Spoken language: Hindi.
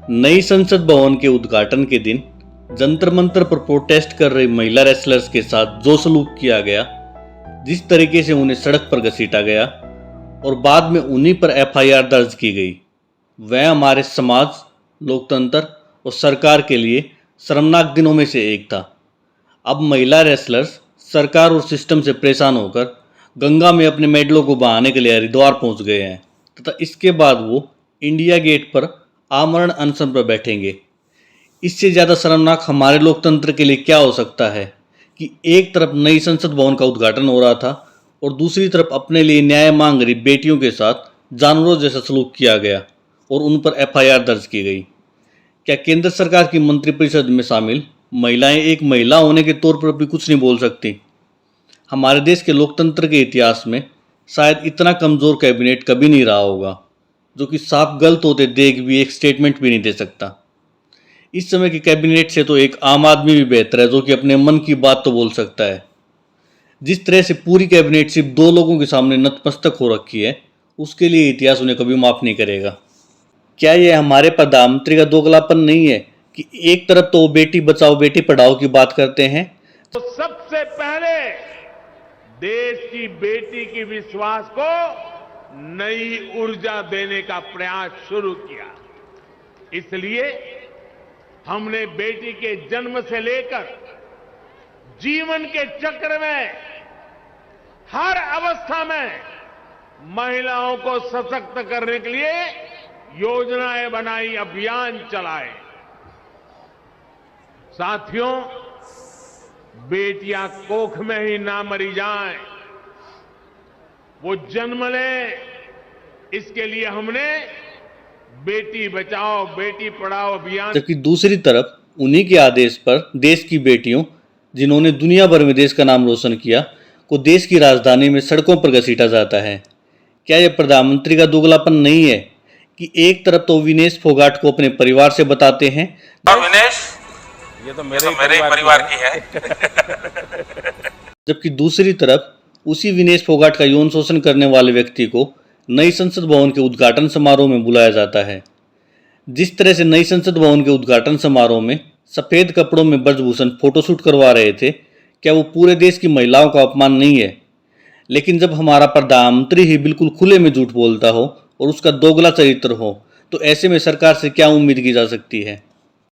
नई संसद भवन के उद्घाटन के दिन जंतर मंतर पर प्रोटेस्ट कर रही महिला रेसलर्स के साथ जो सलूक किया गया, जिस तरीके से उन्हें सड़क पर घसीटा गया और बाद में उन्हीं पर एफआईआर दर्ज की गई, वह हमारे समाज, लोकतंत्र और सरकार के लिए शर्मनाक दिनों में से एक था। अब महिला रेसलर्स सरकार और सिस्टम से परेशान होकर गंगा में अपने मेडलों को बहाने के लिए हरिद्वार पहुंच गए हैं तथा इसके बाद वो इंडिया गेट पर आमरण अनशन पर बैठेंगे। इससे ज़्यादा शर्मनाक हमारे लोकतंत्र के लिए क्या हो सकता है कि एक तरफ नई संसद भवन का उद्घाटन हो रहा था और दूसरी तरफ अपने लिए न्याय मांग रही बेटियों के साथ जानवरों जैसा सलूक किया गया और उन पर एफआईआर दर्ज की गई। क्या केंद्र सरकार की मंत्रिपरिषद में शामिल महिलाएं एक महिला होने के तौर पर भी कुछ नहीं बोल सकती? हमारे देश के लोकतंत्र के इतिहास में शायद इतना कमज़ोर कैबिनेट कभी नहीं रहा होगा, जो कि साफ गलत होते देख भी एक स्टेटमेंट भी नहीं दे सकता। इस समय के कैबिनेट से तो एक आम आदमी भी बेहतर है, जो कि अपने मन की बात तो बोल सकता है। जिस तरह से पूरी कैबिनेट सिर्फ दो लोगों के सामने नतमस्तक हो रखी है, उसके लिए इतिहास उन्हें कभी माफ़ नहीं करेगा। क्या यह हमारे प्रधानमंत्री का दोगलापन नहीं है कि एक तरफ तो वो बेटी बचाओ बेटी पढ़ाओ की बात करते हैं, तो सबसे पहले देश की बेटी की विश्वास को नई ऊर्जा देने का प्रयास शुरू किया। इसलिए हमने बेटी के जन्म से लेकर जीवन के चक्र में हर अवस्था में महिलाओं को सशक्त करने के लिए योजनाएं बनाई, अभियान चलाए। साथियों, बेटियां कोख में ही ना मरी जाएं, वो जन्म लें, इसके लिए हमने बेटी बचाओ बेटी पढ़ाओ अभियान। जबकि दूसरी तरफ उन्हीं के आदेश पर देश की बेटियों, जिन्होंने दुनिया भर में देश का नाम रोशन किया, को देश की राजधानी में सड़कों पर घसीटा जाता है। क्या यह प्रधानमंत्री का दोगलापन नहीं है कि एक तरफ तो विनेश फोगाट को अपने परिवार से बताते हैं, विनेश ये तो मेरे परिवार की है जबकि दूसरी तरफ उसी विनेश फोगाट का यौन शोषण करने वाले व्यक्ति को नई संसद भवन के उद्घाटन समारोह में बुलाया जाता है। जिस तरह से नई संसद भवन के उद्घाटन समारोह में सफ़ेद कपड़ों में ब्रजभूषण फोटोशूट करवा रहे थे, क्या वो पूरे देश की महिलाओं का अपमान नहीं है? लेकिन जब हमारा प्रधानमंत्री ही बिल्कुल खुले में झूठ बोलता हो और उसका दोगला चरित्र हो, तो ऐसे में सरकार से क्या उम्मीद की जा सकती है?